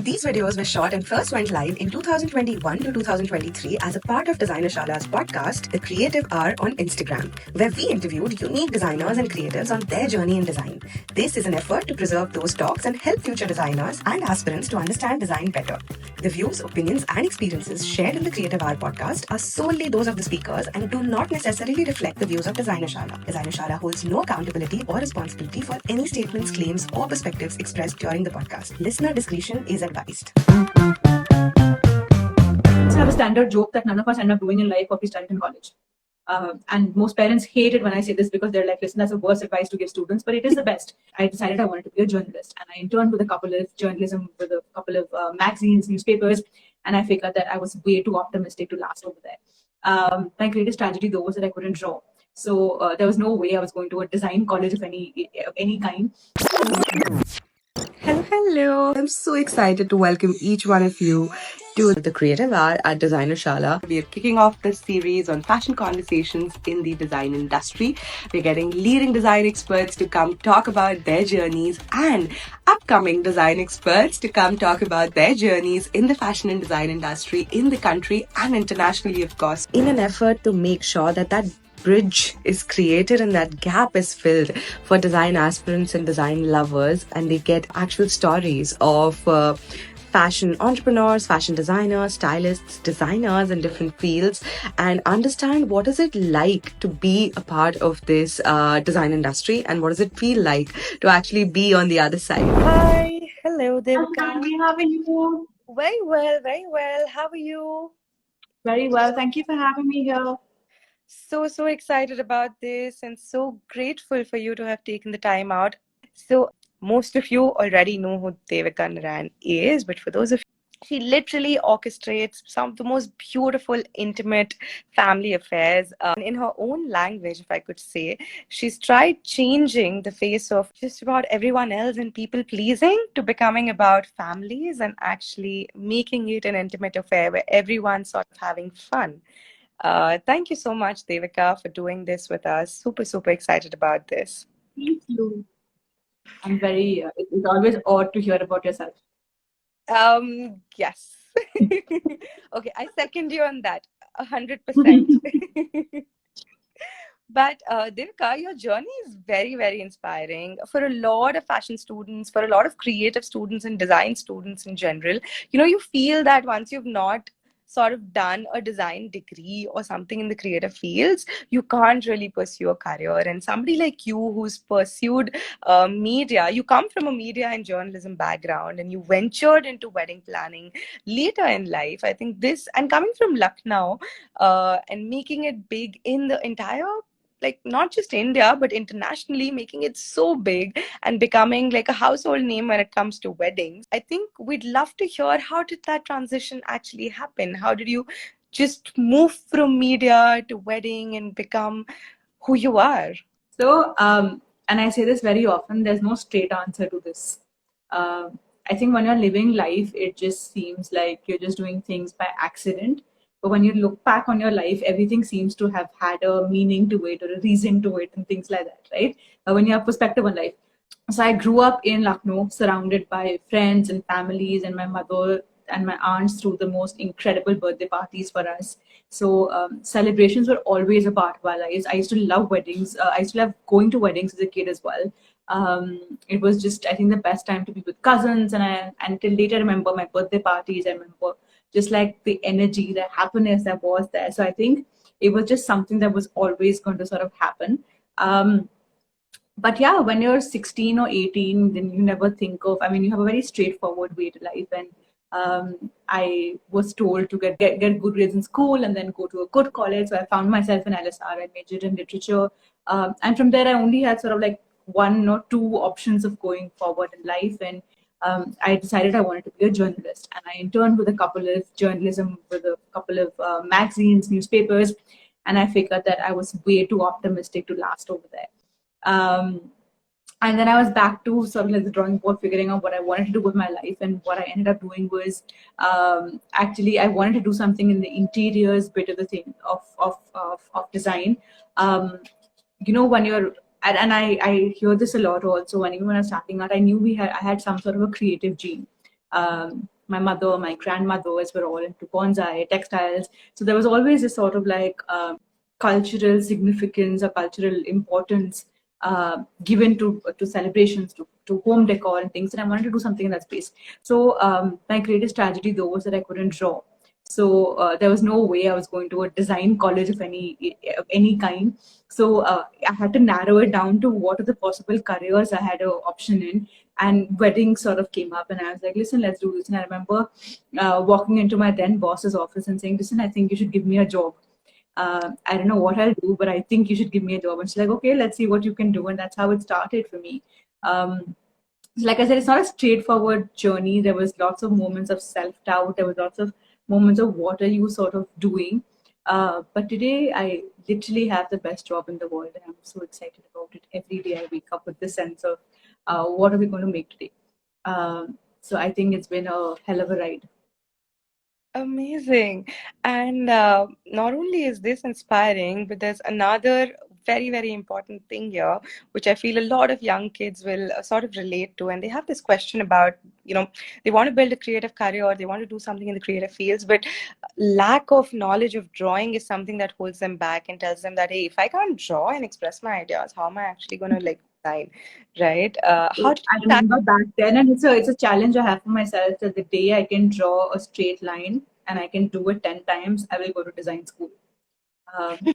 These videos were shot and first went live in 2021 to 2023 as a part of Designer Shala's podcast, The Creative Hour on Instagram, where we interviewed unique designers and creatives on their journey in design. This is an effort to preserve those talks and help future designers and aspirants to understand design better. The views, opinions, and experiences shared in the Creative Hour podcast are solely those of the speakers and do not necessarily reflect the views of Designer Shala. Designer Shala holds no accountability or responsibility for any statements, claims, or perspectives expressed during the podcast. Listener discretion is advised. I have a standard joke that none of us end up doing in life what we studied in college. And most parents hate it when I say this because they're like, listen, that's the worst advice to give students, but it is the best. I decided I wanted to be a journalist, and I interned with a couple of magazines, newspapers, and I figured that I was way too optimistic to last over there. My greatest tragedy, though, was that I couldn't draw. So there was no way I was going to a design college of any kind. Hello. I'm so excited to welcome each one of you to the Creative Hour at Designer Shala. We are kicking off this series on fashion conversations in the design industry. We're getting leading design experts to come talk about their journeys and upcoming design experts to come talk about their journeys in the fashion and design industry in the country and internationally, of course, in an effort to make sure that bridge is created and that gap is filled for design aspirants and design lovers, and they get actual stories of fashion entrepreneurs, fashion designers, stylists, designers in different fields, and understand what is it like to be a part of this design industry and what does it feel like to actually be on the other side. Hi, hello Devika. How are you? Very well. How are you? Very well. Thank you for having me here. So excited about this and so grateful for you to have taken the time out. So most of you already know who Devika Narain is, but for those of you, she literally orchestrates some of the most beautiful, intimate family affairs in her own language, if I could say. She's tried changing the face of just about everyone else and people pleasing to becoming about families and actually making it an intimate affair where everyone's sort of having fun. Thank you so much, Devika, for doing this with us. Super excited about this. Thank you. I'm very, it's always odd to hear about yourself. Yes. Okay, I second you on that 100%. But Devika, your journey is very inspiring for a lot of fashion students, for a lot of creative students and design students in general. You know, you feel that once you've not sort of done a design degree or something in the creative fields, you can't really pursue a career. And somebody like you who's pursued media, you come from a media and journalism background and you ventured into wedding planning later in life. I think this, and coming from Lucknow and making it big in the entire, like not just India, but internationally, making it so big and becoming like a household name when it comes to weddings. I think we'd love to hear, how did that transition actually happen? How did you just move from media to wedding and become who you are? So, and I say this very often, there's no straight answer to this. I think when you're living life, it just seems like you're just doing things by accident. But when you look back on your life, everything seems to have had a meaning to it or a reason to it and things like that, right? When you have perspective on life. So I grew up in Lucknow, surrounded by friends and families, and my mother and my aunts threw the most incredible birthday parties for us. So celebrations were always a part of our lives. I used to love weddings. I used to love going to weddings as a kid as well. It was just, I think, the best time to be with cousins. And until later, I remember my birthday parties. I remember just like the energy, the happiness that was there. So I think it was just something that was always going to sort of happen. But yeah, when you're 16 or 18, then you never think of, I mean, you have a very straightforward way to life. And I was told to get good grades in school and then go to a good college. So I found myself in LSR. I majored in literature. And from there, I only had sort of like one or two options of going forward in life. And I decided I wanted to be a journalist. And I interned with a couple of magazines, newspapers. And I figured that I was way too optimistic to last over there. And then I was back to sort of like the drawing board, figuring out what I wanted to do with my life. And what I ended up doing was actually I wanted to do something in the interiors bit of the thing of design. You know, when you're, and I hear this a lot also, when even when I was starting out, I knew I had some sort of a creative gene. My mother, my grandmothers were all into bonsai, textiles. So there was always this sort of like cultural significance or cultural importance given to celebrations, to home decor and things. And I wanted to do something in that space. So my greatest tragedy though was that I couldn't draw. So there was no way I was going to a design college of any kind. So I had to narrow it down to what are the possible careers I had an option in. And wedding sort of came up, and I was like, "Listen, let's do this." And I remember walking into my then boss's office and saying, "Listen, I think you should give me a job. I don't know what I'll do, but I think you should give me a job." And she's like, "Okay, let's see what you can do." And that's how it started for me. Like I said, it's not a straightforward journey. There was lots of moments of self-doubt. There was lots of moments of what are you sort of doing. But today, I literally have the best job in the world, and I'm so excited about it. Every day, I wake up with this sense of what are we going to make today. So I think it's been a hell of a ride. Amazing. And not only is this inspiring, but there's another very, very important thing here, which I feel a lot of young kids will sort of relate to. And they have this question about, they want to build a creative career, they want to do something in the creative fields, but lack of knowledge of drawing is something that holds them back and tells them that, hey, if I can't draw and express my ideas, how am I actually going to like design, right? How did I you tackle remember back then, and it's a challenge I have for myself that the day I can draw a straight line and I can do it 10 times, I will go to design school.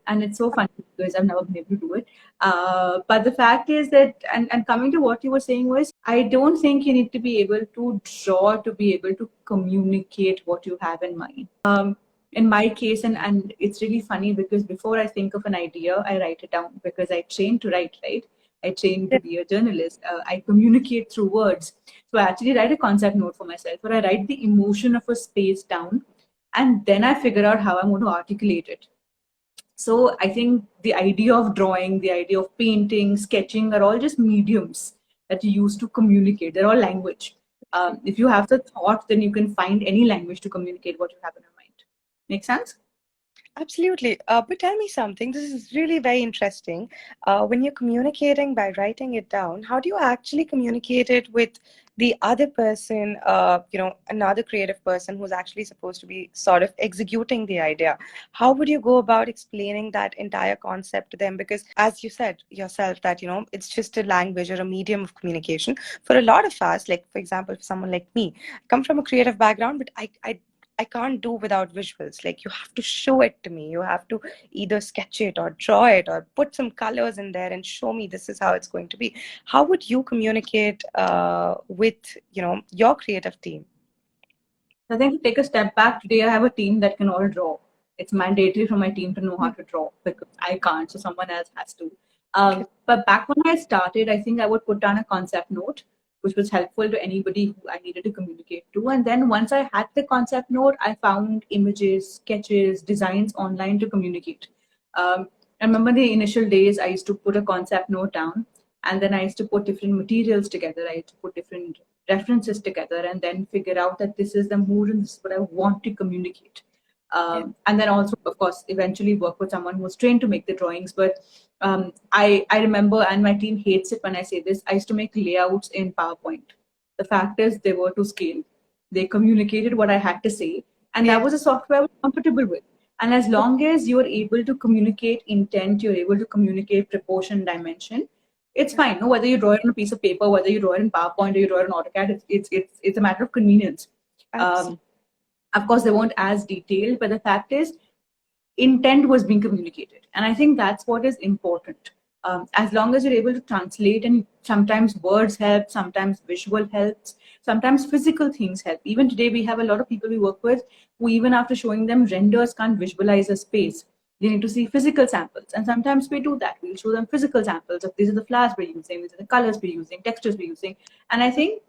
And it's so funny because I've never been able to do it. But the fact is that, and coming to what you were saying was, I don't think you need to be able to draw to be able to communicate what you have in mind. In my case, and it's really funny because before I think of an idea, I write it down because I trained to write, right? I trained to be a journalist. I communicate through words. So I actually write a concept note for myself, or I write the emotion of a space down, and then I figure out how I'm going to articulate it. So I think the idea of drawing, the idea of painting, sketching are all just mediums that you use to communicate. They're all language. If you have the thought, then you can find any language to communicate what you have in your mind. Make sense? Absolutely. But tell me something. This is really very interesting. When you're communicating by writing it down, how do you actually communicate it with the other person, another creative person who's actually supposed to be sort of executing the idea? How would you go about explaining that entire concept to them? Because as you said yourself, that, it's just a language or a medium of communication. For a lot of us, like, for example, for someone like me, I come from a creative background, but I can't do without visuals. Like you have to show it to me. You have to either sketch it or draw it or put some colors in there and show me this is how it's going to be. How would you communicate with your creative team? I think to take a step back, today I have a team that can all draw. It's mandatory for my team to know how to draw because I can't, so someone else has to. But back when I started, I think I would put down a concept note, which was helpful to anybody who I needed to communicate to. And then once I had the concept note, I found images, sketches, designs online to communicate. I remember the initial days, I used to put a concept note down, and then I used to put different materials together. I used to put different references together and then figure out that this is the mood and this is what I want to communicate. And then also, of course, eventually work with someone who was trained to make the drawings. But I remember, and my team hates it when I say this, I used to make layouts in PowerPoint. The fact is, they were to scale. They communicated what I had to say, and that Yeah. was a software I was comfortable with. And as long as you're able to communicate intent, you're able to communicate proportion, dimension, it's fine. No, whether you draw it on a piece of paper, whether you draw it in PowerPoint or you draw it in AutoCAD, it's a matter of convenience. Absolutely. Um, of course, they weren't as detailed, but the fact is, intent was being communicated, and I think that's what is important. As long as you're able to translate, and sometimes words help, sometimes visual helps, sometimes physical things help. Even today, we have a lot of people we work with who, even after showing them renders, can't visualize a space. They need to see physical samples, and sometimes we do that. We'll show them physical samples of these are the flowers we're using, these are the colors we're using, textures we're using. And I think,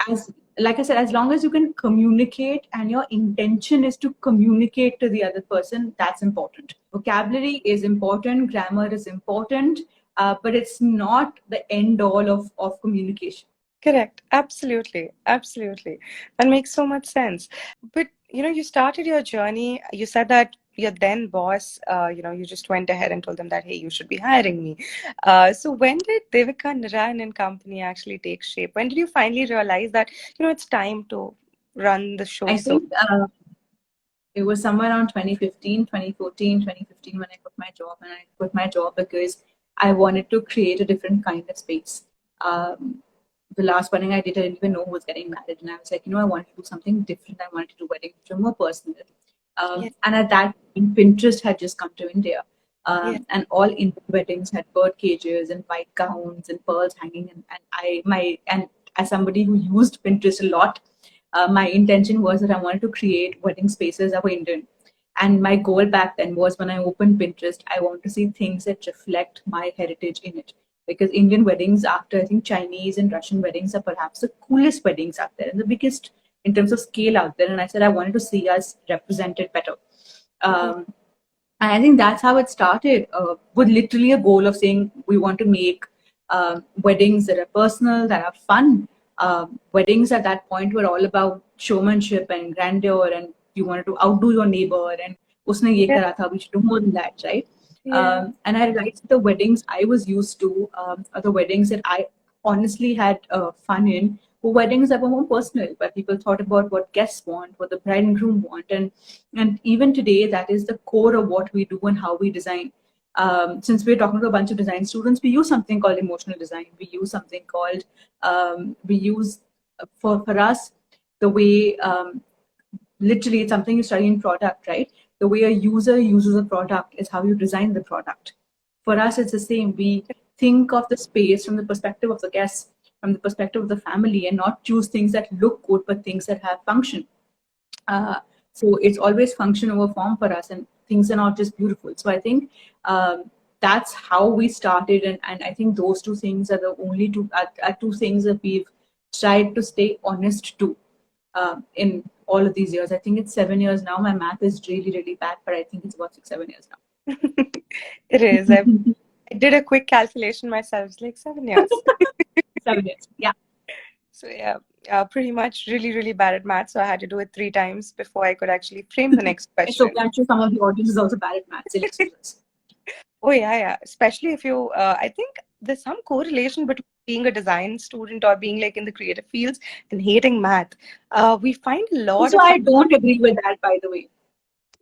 as like I said, as long as you can communicate and your intention is to communicate to the other person, that's important. Vocabulary is important, grammar is important, but it's not the end all of communication. Correct. Absolutely. Absolutely. That makes so much sense. But you started your journey. You said that your then boss, you just went ahead and told them that, hey, you should be hiring me. So when did Devika Narain and company actually take shape? When did you finally realize that, it's time to run the show? I think it was somewhere around 2015, 2014, 2015 when I quit my job. And I quit my job because I wanted to create a different kind of space. The last wedding I did, I didn't even know who was getting married. And I was like, I wanted to do something different. I wanted to do weddings which were more personal. Yeah, And at that time, Pinterest had just come to India. yeah, And all Indian weddings had bird cages and white gowns and pearls hanging. And as somebody who used Pinterest a lot, my intention was that I wanted to create wedding spaces that were Indian. And my goal back then was when I opened Pinterest, I want to see things that reflect my heritage in it. Because Indian weddings, after I think Chinese and Russian weddings, are perhaps the coolest weddings out there and the biggest in terms of scale out there. And I said I wanted to see us represented better. yeah. Um, and I think that's how it started, with literally a goal of saying we want to make weddings that are personal, that are fun. Weddings at that point were all about showmanship and grandeur, and you wanted to outdo your neighbor, and usne ye Yeah, kara tha, we should do more than that, right? yeah. And I realized the weddings I was used to are the weddings that I honestly had fun in, were weddings that were more personal, where people thought about what guests want, what the bride and groom want, and even today, that is the core of what we do and how we design. Since we're talking to a bunch of design students, we use something called emotional design. We use something called we use for us the way literally it's something you study in product, right? The way a user uses a product is how you design the product. For us, it's the same. We think of the space from the perspective of the guests, from the perspective of the family, and not choose things that look good, but things that have function. Uh, so it's always function over form for us, and things are not just beautiful. So I think that's how we started, and I think those two things are the only are two things that we've tried to stay honest to in all of these years. I think it's 7 years now. My math is really, really bad, but I think it's about 6, 7 years It is. now. I did a quick calculation myself. It's like 7 years. 7 years. Yeah. So yeah, pretty much really, really bad at math. So I had to do it 3 times before I could actually frame the next It's question. okay. I'm sure some of the audience is also bad at maths. They'll excuse us. Oh yeah, yeah. Especially if you, I think there's some correlation between being a design student or being like in the creative fields and hating math. We find a lot Also, of I don't agree with that, by the way.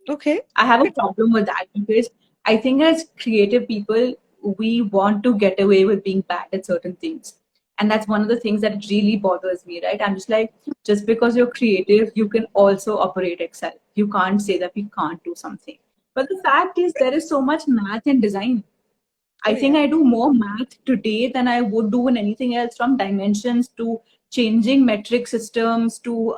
okay. I have a problem with that because I think as creative people, we want to get away with being bad at certain things. And that's one of the things that really bothers me, right? I'm just like, just because you're creative, you can also operate Excel. You can't say that we can't do something. But the fact is, there is so much math in design. Oh I think yeah, I do more math today than I would do in anything else, from dimensions to changing metric systems to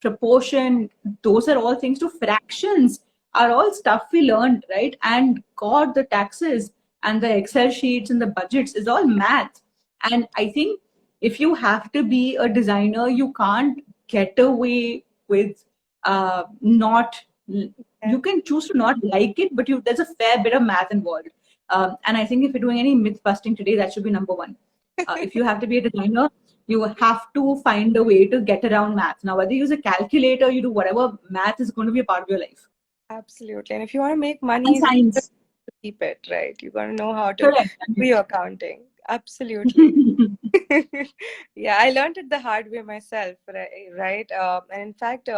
proportion. Those are all things, to fractions are all stuff we learned, right? And God, the taxes and the Excel sheets and the budgets is all math. And I think if you have to be a designer, you can't get away with not. yeah. You can choose to not like it, but there's a fair bit of math involved. And I think if you're doing any myth busting today, that should be number one. If you have to be a designer, you have to find a way to get around math. Now, whether you use a calculator, you do whatever, math is going to be a part of your life. Absolutely. And if you want to make And money, then you have science. to keep it, right? You got to know how to Correct. do your accounting. Absolutely. Yeah, I learned it the hard way myself, right? And in fact,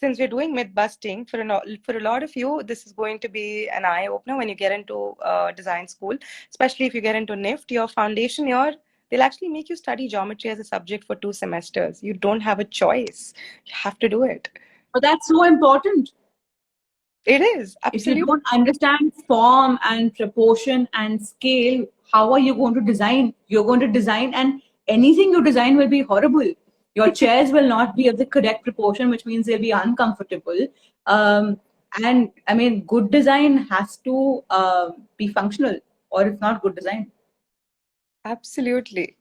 since we're doing myth busting for a lot of you, this is going to be an eye opener when you get into design school, especially if you get into NIFT. Your foundation year, they'll actually make you study geometry as a subject for 2 semesters. You don't have a choice. You have to do it. But that's so important. It is If you absolutely. don't understand form and proportion and scale, how are you going to design? You're going to design, and anything you design will be horrible. Your chairs will not be of the correct proportion, which means they'll be uncomfortable. Um, and I mean, good design has to be functional, or it's not good design. Absolutely.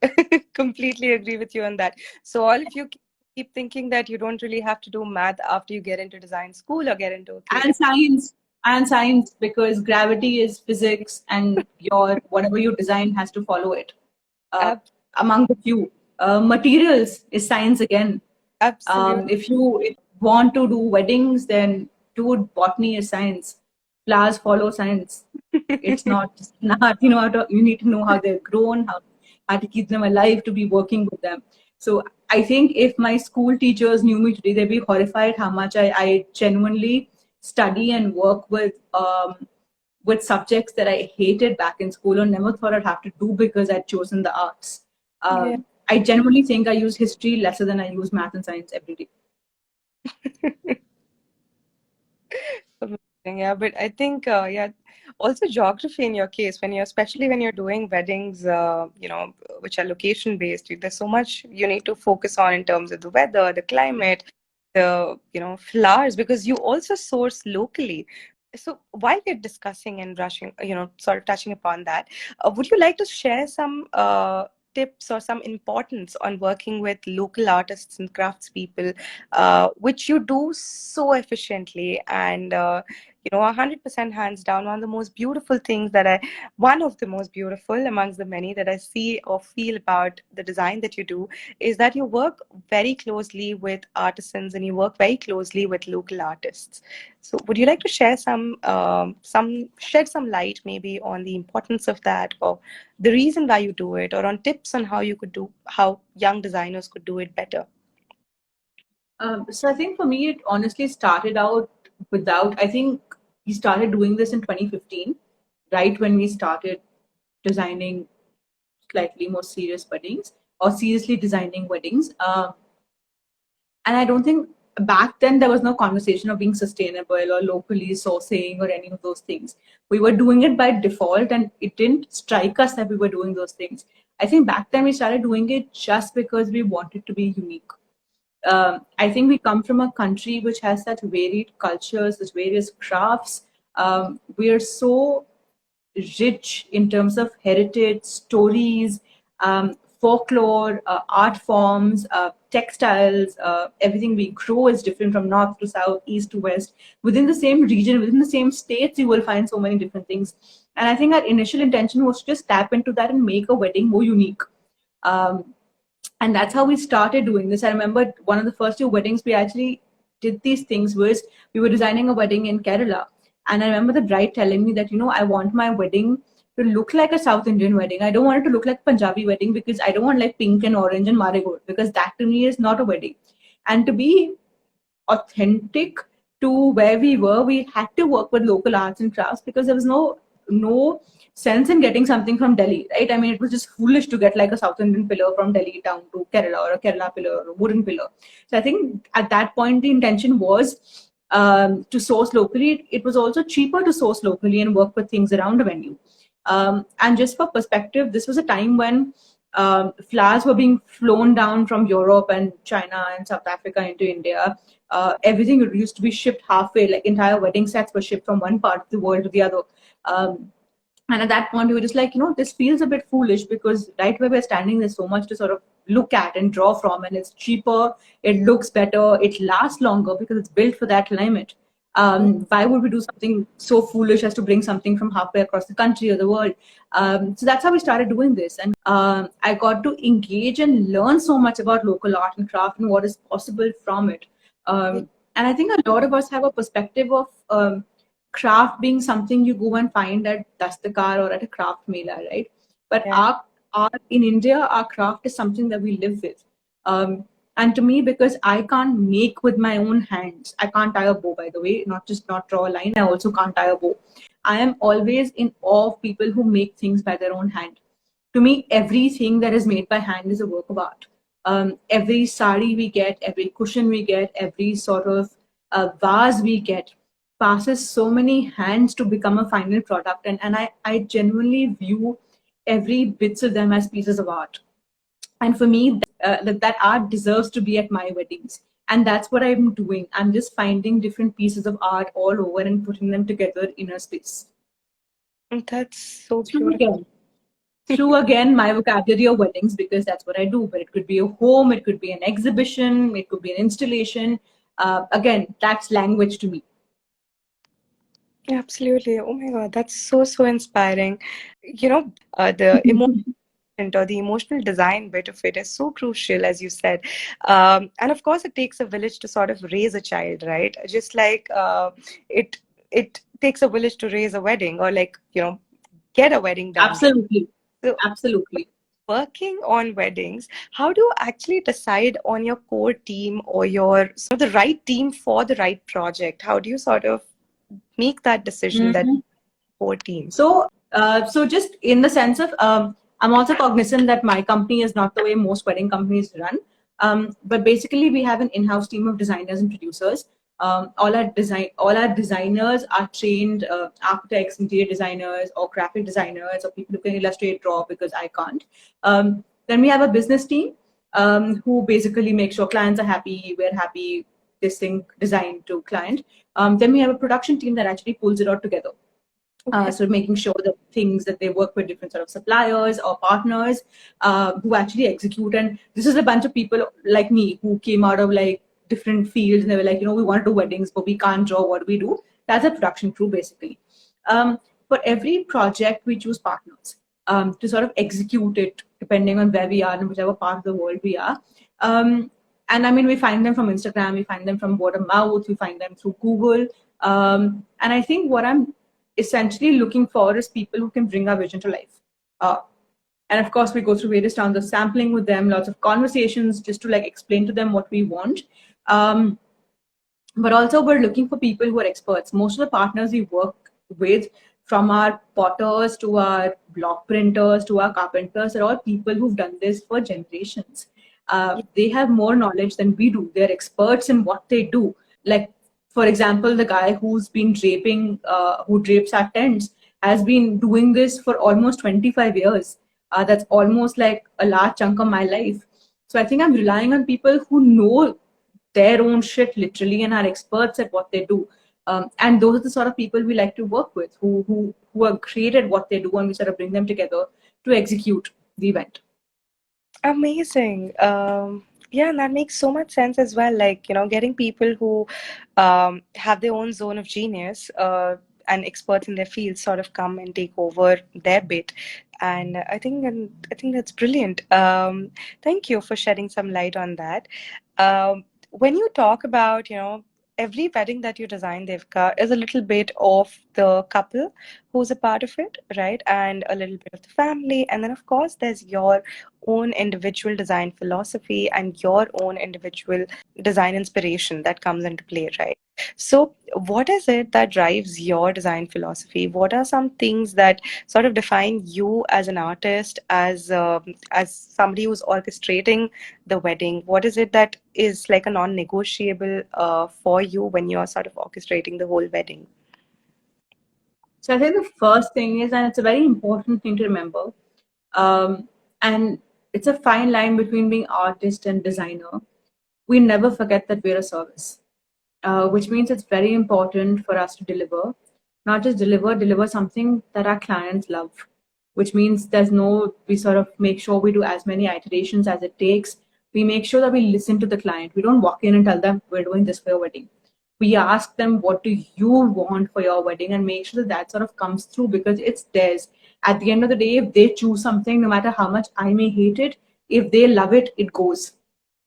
Completely agree with you on that. So all of you keep thinking that you don't really have to do math after you get into design school or get into a creative. And science, because gravity is physics, and your whatever you design has to follow it. uh, Ab- Among the few. Materials is science again. Absolutely. If you want to do weddings, then do botany is science. Flowers follow science. It's not just an art. You need to know how they're grown, how to keep them alive, to be working with them. So I think if my school teachers knew me today, they'd be horrified how much I genuinely study and work with subjects that I hated back in school or never thought I'd have to do because I'd chosen the arts. Yeah. I genuinely think I use history lesser than I use math and science every day. Amazing, yeah, but I think, yeah, also geography in your case, especially when you're doing weddings, which are location based, there's so much you need to focus on in terms of the weather, the climate, flowers, because you also source locally. So while we're discussing and brushing, sort of touching upon that, would you like to share some tips or some importance on working with local artists and craftspeople, which you do so efficiently and 100% hands down one of the most beautiful amongst the many that I see or feel about the design that you do is that you work very closely with artisans and you work very closely with local artists. So would you like to share shed some light maybe on the importance of that, or the reason why you do it, or on tips on how young designers could do it better? So I think for me, it honestly started out without. I think we started doing this in 2015, right when we started designing slightly more serious weddings or seriously designing weddings. And I don't think back then there was no conversation of being sustainable or locally sourcing or any of those things. We were doing it by default, and it didn't strike us that we were doing those things. I think back then we started doing it just because we wanted to be unique. I think we come from a country which has such varied cultures, such various crafts. We are so rich in terms of heritage, stories, folklore, art forms, textiles. Everything we grow is different from north to south, east to west. Within the same region, within the same states, you will find so many different things. And I think our initial intention was to just tap into that and make a wedding more unique. Um, and that's how we started doing this. I remember one of the first two weddings we actually did these things was we were designing a wedding in Kerala, and I remember the bride telling me that I want my wedding to look like a South Indian wedding. I don't want it to look like Punjabi wedding because I don't want like pink and orange and marigold because that to me is not a wedding. And to be authentic to where we were, we had to work with local arts and crafts because there was no sense in getting something from Delhi, right? I mean, it was just foolish to get like a South Indian pillar from Delhi down to Kerala or a Kerala pillar or a wooden pillar. So I think at that point the intention was to source locally. It was also cheaper to source locally and work with things around the venue. And just for perspective, this was a time when flowers were being flown down from Europe and China and South Africa into India. Everything used to be shipped halfway, like entire wedding sets were shipped from one part of the world to the other. And at that point, we were just like, this feels a bit foolish because right where we're standing, there's so much to sort of look at and draw from, and it's cheaper, it looks better, it lasts longer because it's built for that climate. Why would we do something so foolish as to bring something from halfway across the country or the world? So that's how we started doing this. And I got to engage and learn so much about local art and craft and what is possible from it. And I think a lot of us have a perspective of craft being something you go and find at Dastakar or at a craft mela, right? But Yeah. our in India, our craft is something that we live with. And to me, because I can't make with my own hands, I can't tie a bow, by the way, not draw a line, I also can't tie a bow. I am always in awe of people who make things by their own hand. To me, everything that is made by hand is a work of art. Every sari we get, every cushion we get, every sort of vase we get passes so many hands to become a final product. And I genuinely view every bits of them as pieces of art. And for me, that art deserves to be at my weddings. And that's what I'm doing. I'm just finding different pieces of art all over and putting them together in a space. That's so Through beautiful. again, through again my vocabulary of weddings because that's what I do. But it could be a home, it could be an exhibition, it could be an installation. Again, that's language to me. Absolutely. Oh my God, that's so inspiring. The or the emotional design bit of it is so crucial, as you said. And of course, it takes a village to sort of raise a child, right? Just like it it takes a village to raise a wedding, or like get a wedding done. Absolutely. So Absolutely. working on weddings, how do you actually decide on your core team or your sort of the right team for the right project? How do you sort of make that decision that core team? So just in the sense of, I'm also cognizant that my company is not the way most wedding companies run. But basically, we have an in-house team of designers and producers. All our designers are trained architects, interior designers, or graphic designers, or people who can illustrate, draw, because I can't. Then we have a business team who basically make sure clients are happy, we're happy, this thing designed to client. Then we have a production team that actually pulls it all together. So making sure that things that they work with different sort of suppliers or partners who actually execute. And this is a bunch of people like me who came out of like different fields, and they were like, we want to do weddings, but we can't draw. What do we do? That's a production crew basically. For every project, we choose partners to sort of execute it depending on where we are and whichever part of the world we are. And I mean, we find them from Instagram, we find them from word of mouth, we find them through Google. And I think what I'm essentially looking for is people who can bring our vision to life. And of course, we go through various rounds of sampling with them, lots of conversations just to like explain to them what we want. But also, we're looking for people who are experts. Most of the partners we work with, from our potters to our block printers to our carpenters, are all people who've done this for generations. They have more knowledge than we do. They're experts in what they do. Like, for example, the guy who's been draping, who drapes our tents, has been doing this for almost 25 years. That's almost like a large chunk of my life. So I think I'm relying on people who know their own shit literally and are experts at what they do. And those are the sort of people we like to work with, who are great at what they do, and we sort of bring them together to execute the event. Amazing. Yeah, and that makes so much sense as well. Like, getting people who have their own zone of genius and experts in their field sort of come and take over their bit. And I think that's brilliant. Thank you for shedding some light on that. When you talk about, every wedding that you design, Devka, is a little bit of the couple who's a part of it, right? And a little bit of the family. And then, of course, there's your own individual design philosophy and your own individual design inspiration that comes into play, right? So, what is it that drives your design philosophy? What are some things that sort of define you as an artist, as somebody who's orchestrating the wedding? What is it that is like a non-negotiable for you when you're sort of orchestrating the whole wedding? So I think the first thing is, and it's a very important thing to remember, and it's a fine line between being artist and designer. We never forget that we're a service, which means it's very important for us to deliver, not just deliver something that our clients love, which means we sort of make sure we do as many iterations as it takes. We make sure that we listen to the client. We don't walk in and tell them we're doing this for your wedding. We ask them, what do you want for your wedding, and make sure that that sort of comes through, because it's theirs. At the end of the day, if they choose something, no matter how much I may hate it, if they love it, it goes.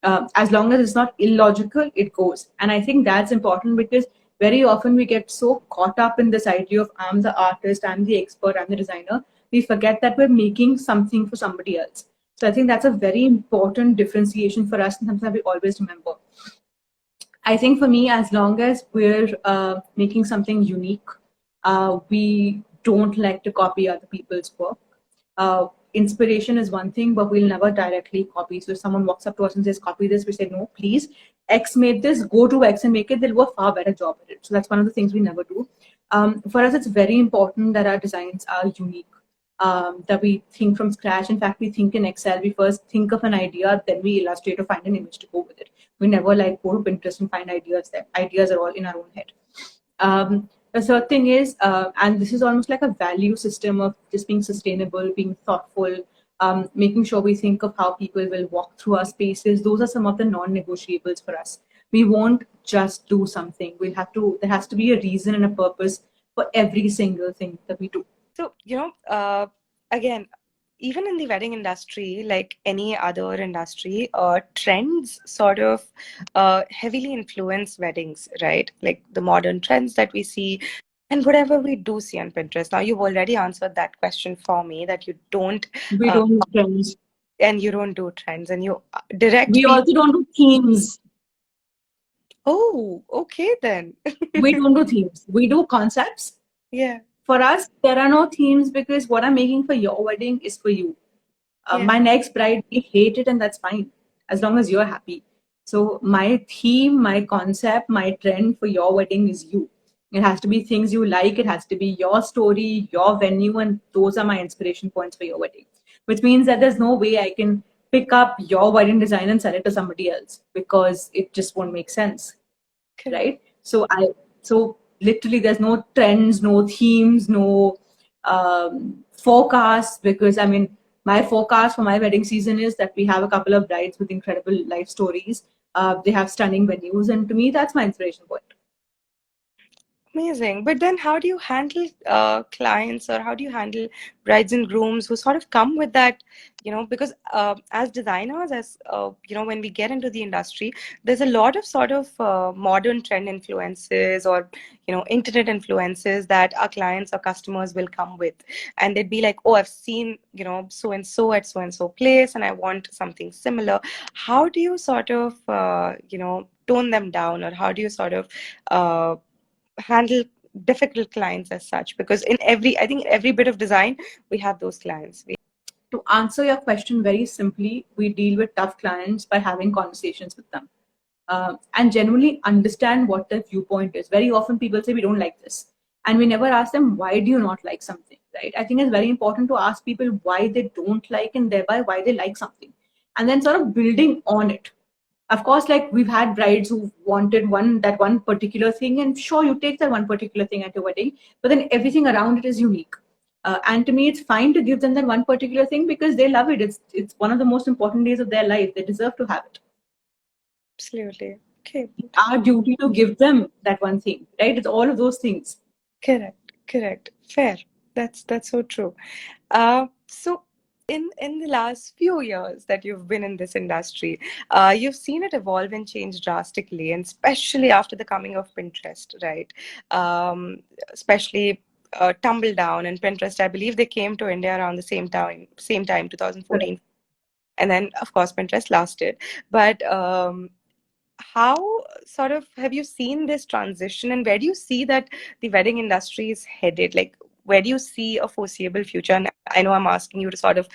As long as it's not illogical, it goes. And I think that's important, because very often we get so caught up in this idea of I'm the artist, I'm the expert, I'm the designer. We forget that we're making something for somebody else. So I think that's a very important differentiation for us, and something that we always remember. I think for me, as long as we're making something unique, we don't like to copy other people's work. Inspiration is one thing, but we'll never directly copy. So if someone walks up to us and says, copy this, we say, no, please, X made this, go to X and make it. They'll do a far better job at it. So that's one of the things we never do. For us, it's very important that our designs are unique. That we think from scratch. In fact, we think in Excel. We first think of an idea, then we illustrate or find an image to go with it. We never like go to Pinterest and find ideas there. Ideas are all in our own head. The third thing is, and this is almost like a value system of just being sustainable, being thoughtful, making sure we think of how people will walk through our spaces. Those are some of the non-negotiables for us. We won't just do something. There has to be a reason and a purpose for every single thing that we do. So, again, even in the wedding industry, like any other industry, trends sort of heavily influence weddings, right? Like the modern trends that we see and whatever we do see on Pinterest. Now, you've already answered that question for me that you don't. We don't use trends. And you don't do trends, and you direct We people. also don't do themes. Oh, okay then. We don't do themes. We do concepts. Yeah, For us, there are no themes because what I'm making for your wedding is for you. yeah, My next bride may hate it, and that's fine as long as you're happy. So my theme, my concept, my trend for your wedding is you. It has to be things you like. It has to be your story, your venue, and those are my inspiration points for your wedding. Which means that there's no way I can pick up your wedding design and sell it to somebody else because it just won't make sense, correct. right? So literally there's no trends, no themes, no forecasts, because I mean my forecast for my wedding season is that we have a couple of brides with incredible life stories. They have stunning venues, and to me that's my inspiration point. Amazing. But then how do you handle clients, or how do you handle brides and grooms who sort of come with that, because as designers, when we get into the industry, there's a lot of sort of modern trend influences, or, internet influences that our clients or customers will come with. And they'd be like, oh, I've seen, so and so at so and so place, and I want something similar. How do you sort of, tone them down, or how do you sort of, uh, handle difficult clients as such? Because I think every bit of design, we have those clients. To answer your question very simply, we deal with tough clients by having conversations with them, and genuinely understand what their viewpoint is. Very often people say we don't like this, and we never ask them why do you not like something, right? I think it's very important to ask people why they don't like, and thereby why they like something, and then sort of building on it. Of course, like we've had brides who wanted one particular thing, and sure, you take that one particular thing at your wedding, but then everything around it is unique. And to me, it's fine to give them that one particular thing because they love it. It's one of the most important days of their life. They deserve to have it. Absolutely. Okay. Our duty to give them that one thing, right? It's all of those things. Correct. Correct. Fair. That's so true. So in the last few years that you've been in this industry, you've seen it evolve and change drastically, and especially after the coming of Pinterest, right? Especially Tumble Down and Pinterest. I believe they came to India around the same time, Correct. 2014, and then of course Pinterest lasted. But how sort of have you seen this transition, and where do you see that the wedding industry is headed? Like, where do you see a foreseeable future? And I know I'm asking you to sort of,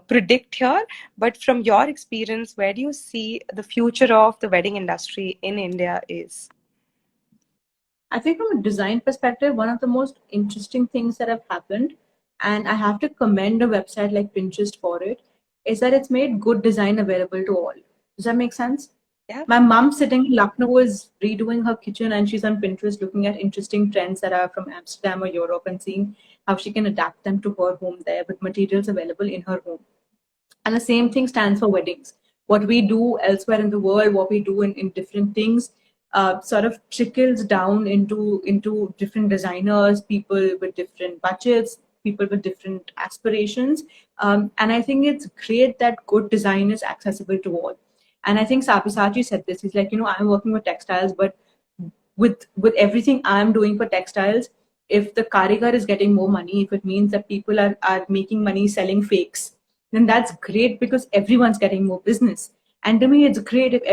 predict here, but from your experience, where do you see the future of the wedding industry in India is? I think from a design perspective, one of the most interesting things that have happened, and I have to commend a website like Pinterest for it, is that it's made good design available to all. Does that make sense? Yeah, My mom sitting in Lucknow is redoing her kitchen, and she's on Pinterest looking at interesting trends that are from Amsterdam or Europe and seeing how she can adapt them to her home there with materials available in her home. And the same thing stands for weddings. What we do elsewhere in the world, what we do in different things, sort of trickles down into different designers, people with different budgets, people with different aspirations. And I think it's great that good design is accessible to all. And I think Sabyasachi said this. He's like, I'm working with textiles, but with everything I'm doing for textiles, if the karigar is getting more money, if it means that people are making money selling fakes, then that's great because everyone's getting more business. And to me, it's great if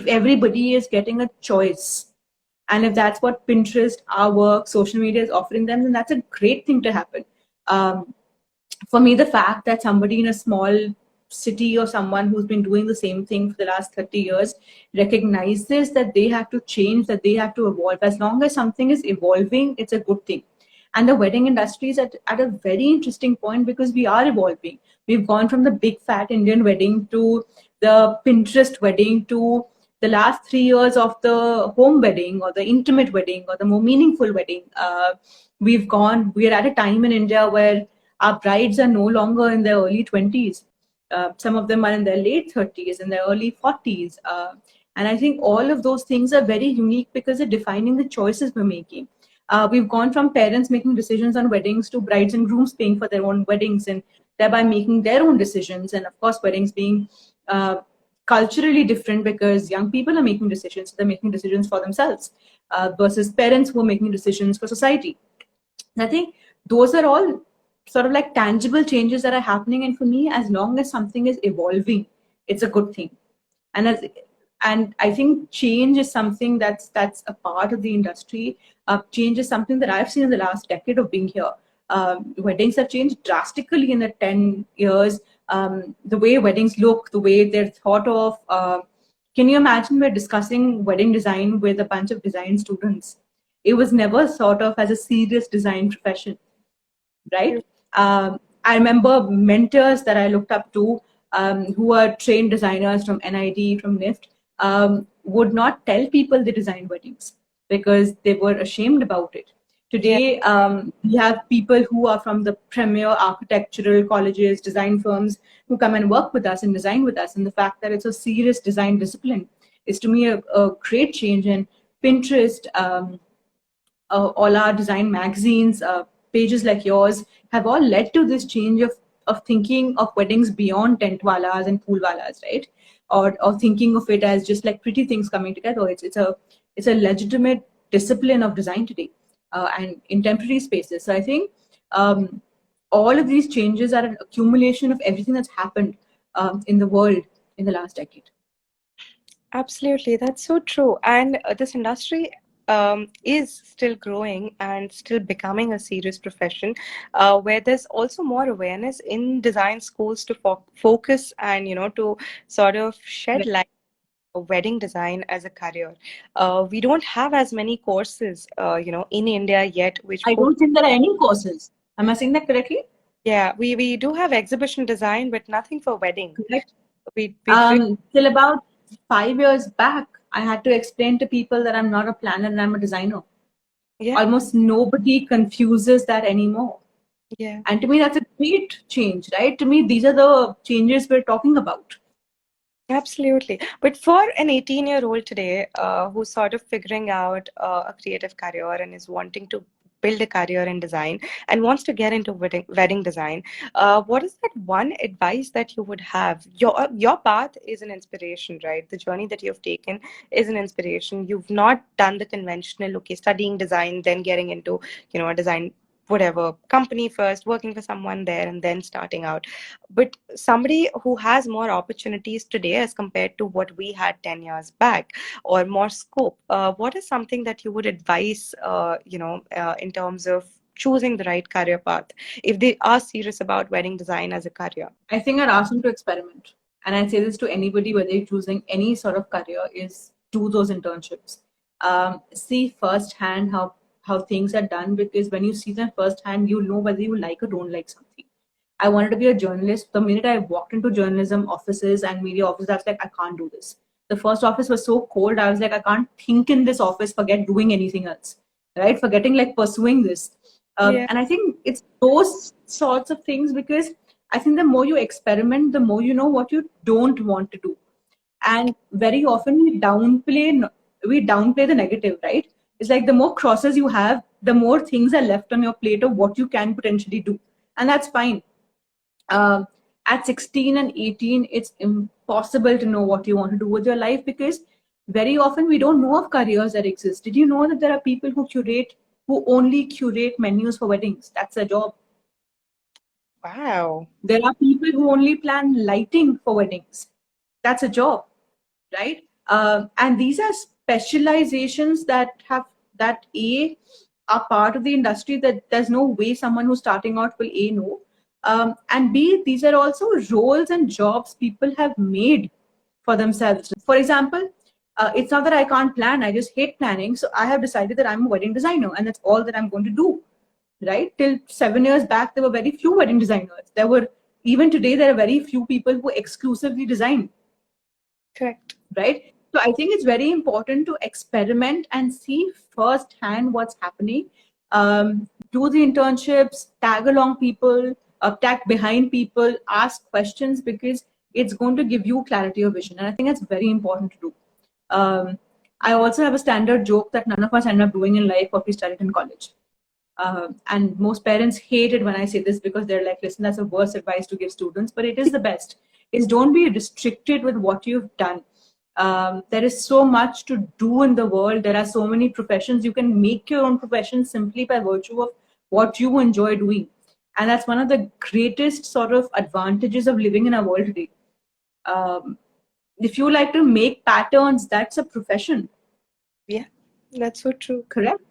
everybody is getting a choice. And if that's what Pinterest, our work, social media is offering them, then that's a great thing to happen. Um, for me, the fact that somebody in a small city or someone who's been doing the same thing for the last 30 years recognizes that they have to change, that they have to evolve. As long as something is evolving, it's a good thing. And the wedding industry is at a very interesting point because we are evolving. We've gone from the big fat Indian wedding to the Pinterest wedding to the last 3 years of the home wedding or the intimate wedding or the more meaningful wedding. We're at a time in India where our brides are no longer in their early 20s. Some of them are in their late 30s, in their early 40s. And I think all of those things are very unique because they're defining the choices we're making. We've gone from parents making decisions on weddings to brides and grooms paying for their own weddings and thereby making their own decisions. And of course, weddings being culturally different because young people are making decisions. So they're making decisions for themselves versus parents who are making decisions for society. And I think those are all sort of like tangible changes that are happening. And for me, as long as something is evolving, it's a good thing. And I think change is something that's a part of the industry. Change is something that I've seen in the last decade of being here. Weddings have changed drastically in the 10 years. The way weddings look, the way they're thought of. Can you imagine we're discussing wedding design with a bunch of design students? It was never thought of as a serious design profession, right? I remember mentors that I looked up to, who are trained designers from NID, from NIFT, would not tell people they design weddings because they were ashamed about it. Yeah. Today, we have people who are from the premier architectural colleges, design firms, who come and work with us and design with us. And the fact that it's a serious design discipline is, to me, a great change. And Pinterest, all our design magazines, pages like yours have all led to this change of thinking of weddings beyond tent walas and pool walas, right? Or thinking of it as just like pretty things coming together. It's a legitimate discipline of design today, and in temporary spaces. So I think all of these changes are an accumulation of everything that's happened in the world in the last decade. Absolutely, that's so true. And this industry is still growing and still becoming a serious profession, where there's also more awareness in design schools to focus and, to sort of shed light on wedding design as a career. We don't have as many courses, in India yet, which I focus. don't think there are any courses. Am I saying that correctly? Yeah, we do have exhibition design, but nothing for wedding. Correct. We Till about 5 years back, I had to explain to people that I'm not a planner and I'm a designer. Yeah, Almost nobody confuses that anymore. yeah. And to me, that's a great change, right? To me, these are the changes we're talking about. Absolutely. But for an 18-year-old today, who's sort of figuring out a creative career and is wanting to build a career in design and wants to get into wedding design, what is that one advice that you would have? Your path is an inspiration, right? The journey that you've taken is an inspiration. You've not done the conventional, okay, studying design, then getting into, a design whatever company first, working for someone there, and then starting out. But somebody who has more opportunities today as compared to what we had 10 years back, or more scope, what is something that you would advise, in terms of choosing the right career path if they are serious about wedding design as a career? I think I'd ask them to experiment. And I'd say this to anybody, whether you're choosing any sort of career, is do those internships. See firsthand how things are done, because when you see them firsthand, you'll know whether you like or don't like something. I wanted to be a journalist. The minute I walked into journalism offices and media offices, I was like, I can't do this. The first office was so cold. I was like, I can't think in this office, forget doing anything else, right? Forgetting like pursuing this. Yeah. And I think it's those sorts of things, because I think the more you experiment, the more you know what you don't want to do. And very often we downplay the negative, right? It's like the more crosses you have, the more things are left on your plate of what you can potentially do, and that's fine. um, at 16 and 18, it's impossible to know what you want to do with your life, because very often we don't know of careers that exist. Did you know that there are people who only curate menus for weddings? That's their job. Wow. There are people who only plan lighting for weddings. That's a job, right? And these are specializations that are part of the industry that there's no way someone who's starting out will know. And B, these are also roles and jobs people have made for themselves. For example, it's not that I can't plan, I just hate planning. So I have decided that I'm a wedding designer and that's all that I'm going to do. Right? Till 7 years back, there were very few wedding designers. Even today, there are very few people who exclusively design. Correct. Right? So I think it's very important to experiment and see firsthand what's happening. Do the internships, tag along people, tag behind people, ask questions, because it's going to give you clarity of vision. And I think it's very important to do. I also have a standard joke that none of us end up doing in life what we studied in college. And most parents hate it when I say this, because they're like, listen, that's the worst advice to give students, but it is the best. Is don't be restricted with what you've done. There is so much to do in the world. There are so many professions. You can make your own profession simply by virtue of what you enjoy doing. And that's one of the greatest sort of advantages of living in our world today. Um, if you like to make patterns, that's a profession. Yeah, that's so true. Correct.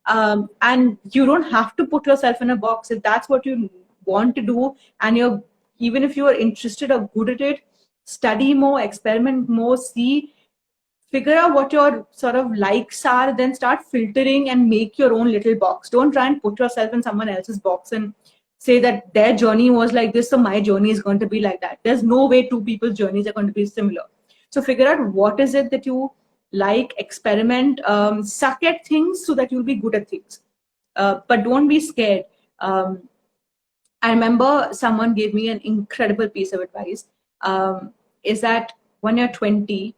And you don't have to put yourself in a box if that's what you want to do. And you're, even if you are interested or good at it, study more, experiment more, see, figure out what your sort of likes are, then start filtering and make your own little box. Don't try and put yourself in someone else's box and say that their journey was like this, so my journey is going to be like that. There's no way two people's journeys are going to be similar. So figure out what is it that you like, experiment, suck at things so that you'll be good at things. But don't be scared. I remember someone gave me an incredible piece of advice. Is that when you're 20,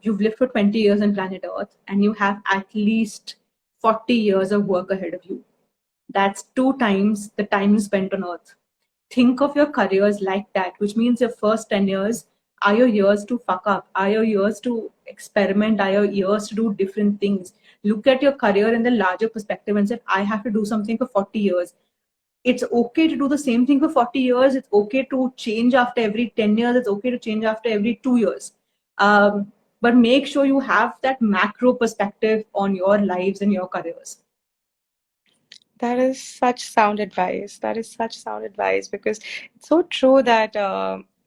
you've lived for 20 years on planet Earth, and you have at least 40 years of work ahead of you. That's 2 times the time you spent on Earth. Think of your careers like that, which means your first 10 years are your years to fuck up, are your years to experiment, are your years to do different things. Look at your career in the larger perspective and say, I have to do something for 40 years. It's okay to do the same thing for 40 years. It's okay to change after every 10 years. It's okay to change after every 2 years. But make sure you have that macro perspective on your lives and your careers. That is such sound advice. That is such sound advice because it's so true that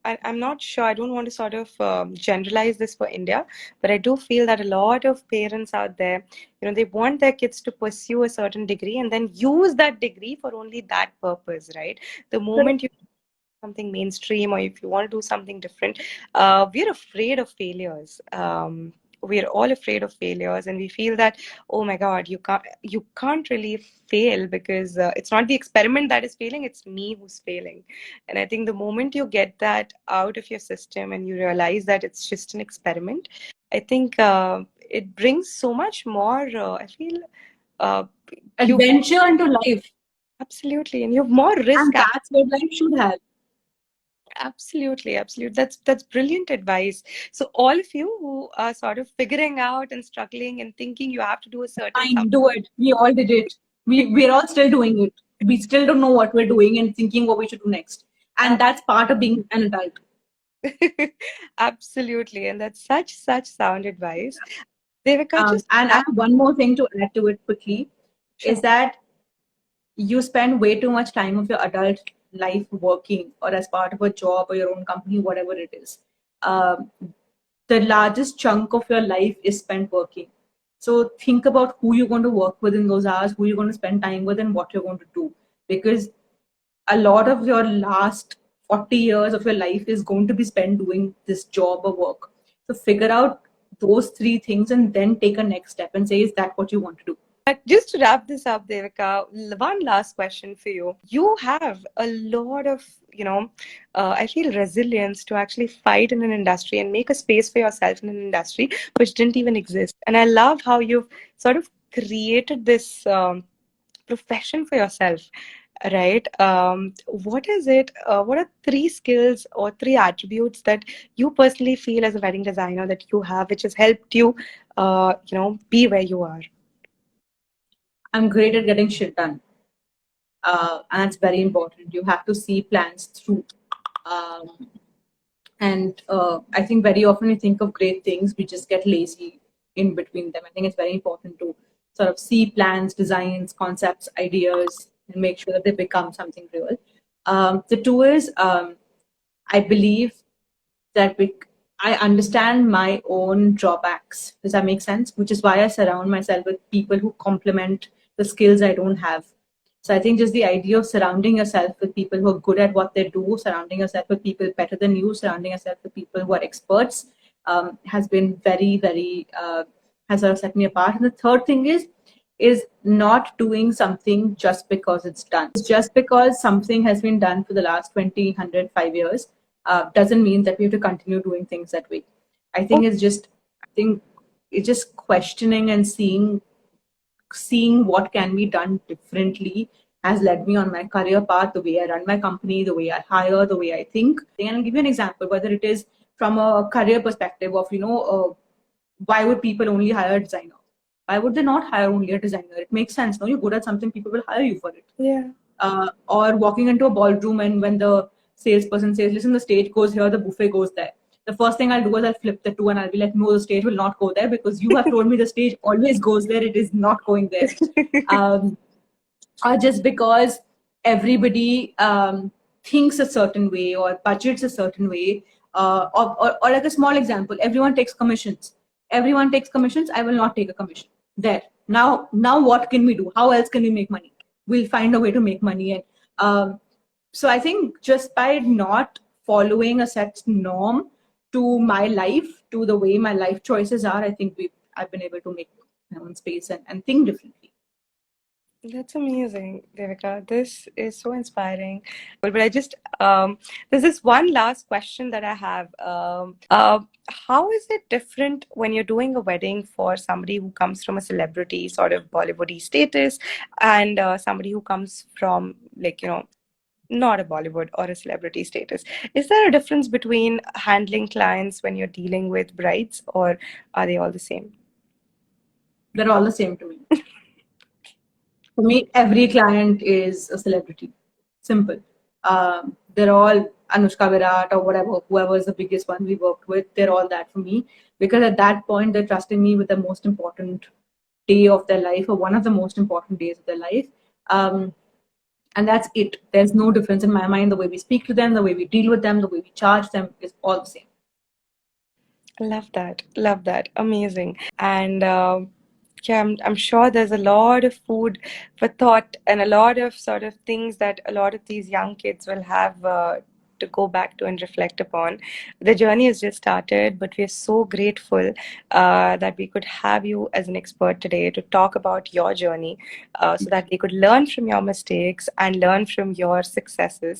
I'm not sure. I don't want to sort of generalize this for India, but I do feel that a lot of parents out there, they want their kids to pursue a certain degree and then use that degree for only that purpose, right? The moment you do something mainstream or if you want to do something different, we're afraid of failures. We're all afraid of failures, and we feel that, oh my God, you can't really fail because it's not the experiment that is failing, it's me who's failing. And I think the moment you get that out of your system and you realize that it's just an experiment, I think it brings so much more, I feel, uh, you Adventure into life. absolutely, and you have more risk. And that's what life should have. Absolutely, absolutely. That's brilliant advice. So all of you who are sort of figuring out and struggling and thinking you have to do a certain Fine, do it. We all did it. We're all still doing it. We still don't know what we're doing and thinking what we should do next. And that's part of being an adult. absolutely, and that's such sound advice. Devika, just And I have one more thing to add to it quickly, sure. is that you spend way too much time of your adult life working or as part of a job or your own company, whatever it is. Um, the largest chunk of your life is spent working. So think about who you're going to work with in those hours, who you're going to spend time with, and what you're going to do. Because a lot of your last 40 years of your life is going to be spent doing this job or work. So figure out those 3 things and then take a next step and say, is that what you want to do? Just to wrap this up, Devika, one last question for you. You have a lot of, I feel resilience to actually fight in an industry and make a space for yourself in an industry which didn't even exist. And I love how you've sort of created this profession for yourself, right? What is it? What are 3 skills or 3 attributes that you personally feel as a wedding designer that you have, which has helped you, be where you are? I'm great at getting shit done. And that's very important. You have to see plans through. Um, and I think very often we think of great things, we just get lazy in between them. I think it's very important to sort of see plans, designs, concepts, ideas, and make sure that they become something real. The two is, I believe that I understand my own drawbacks. Does that make sense? Which is why I surround myself with people who complement the skills I don't have. So I think just the idea of surrounding yourself with people who are good at what they do, surrounding yourself with people better than you, surrounding yourself with people who are experts, has been very, has sort of set me apart. And the third thing is not doing something just because it's done. Just because something has been done for the last 20, 105 years doesn't mean that we have to continue doing things that way. I think it's just questioning and seeing what can be done differently has led me on my career path, the way I run my company, the way I hire, the way I think. And I'll give you an example, whether it is from a career perspective of, why would people only hire a designer? Why would they not hire only a designer? It makes sense. No, you're good at something, people will hire you for it. Yeah. or walking into a ballroom and when the salesperson says, "Listen, the stage goes here, the buffet goes there." The first thing I'll do is I'll flip the two and I'll be like, "No, the stage will not go there because you have told me the stage always goes there. It is not going there." Um, or just because everybody thinks a certain way or budgets a certain way, or like a small example, everyone takes commissions, I will not take a commission. There, now what can we do? How else can we make money? We'll find a way to make money. And so I think just by not following a set norm to my life, to the way my life choices are, I think I've been able to make my own space and think differently. That's amazing, Devika. This is so inspiring. But I just there's this one last question that I have. How is it different when you're doing a wedding for somebody who comes from a celebrity sort of Bollywoody status and somebody who comes from, like, not a Bollywood or a celebrity status? Is there a difference between handling clients when you're dealing with brides, or are they all the same? They're all the same to me. For me, every client is a celebrity. Simple. They're all Anushka Virat or whatever, whoever is the biggest one we worked with. They're all that for me because at that point they're trusting me with the most important day of their life or one of the most important days of their life. And that's it. There's no difference in my mind. The way we speak to them, the way we deal with them, the way we charge them is all the same. Love that. Love that. Amazing. And yeah, I'm sure there's a lot of food for thought and a lot of sort of things that a lot of these young kids will have to go back to and reflect upon. The journey has just started, but we're so grateful that we could have you as an expert today to talk about your journey so that they could learn from your mistakes and learn from your successes.